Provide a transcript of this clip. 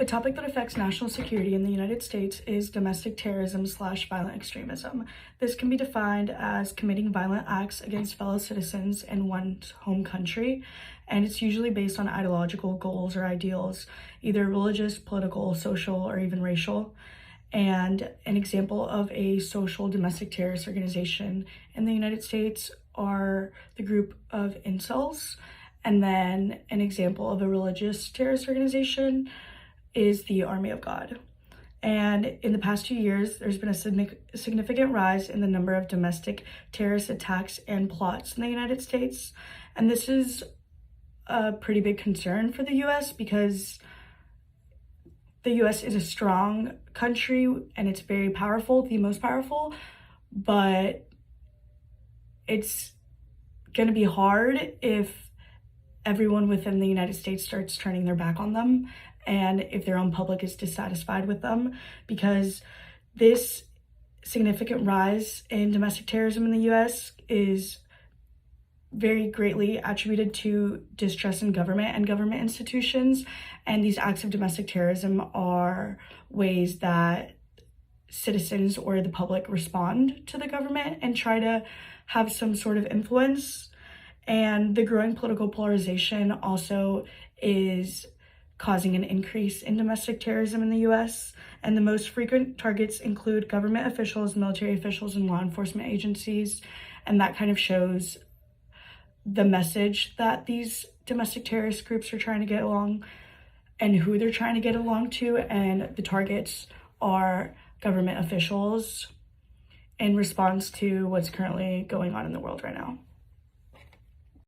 A topic that affects national security in the United States is domestic terrorism/violent extremism. This can be defined as committing violent acts against fellow citizens in one's home country, and it's usually based on ideological goals or ideals, either religious, political, social, or even racial. And an example of a social domestic terrorist organization in the United States are the group of incels. And then an example of a religious terrorist organization is the Army of God. And in the past 2 years, there's been a significant rise in the number of domestic terrorist attacks and plots in the United States. And this is a pretty big concern for the US because the US is a strong country and it's very powerful, the most powerful, but it's going to be hard if everyone within the United States starts turning their back on them and if their own public is dissatisfied with them, because this significant rise in domestic terrorism in the US is very greatly attributed to distrust in government and government institutions. And these acts of domestic terrorism are ways that citizens or the public respond to the government and try to have some sort of influence. And the growing political polarization also is causing an increase in domestic terrorism in the US. And the most frequent targets include government officials, military officials, and law enforcement agencies. And that kind of shows the message that these domestic terrorist groups are trying to get along and who they're trying to get along to. And the targets are government officials in response to what's currently going on in the world right now.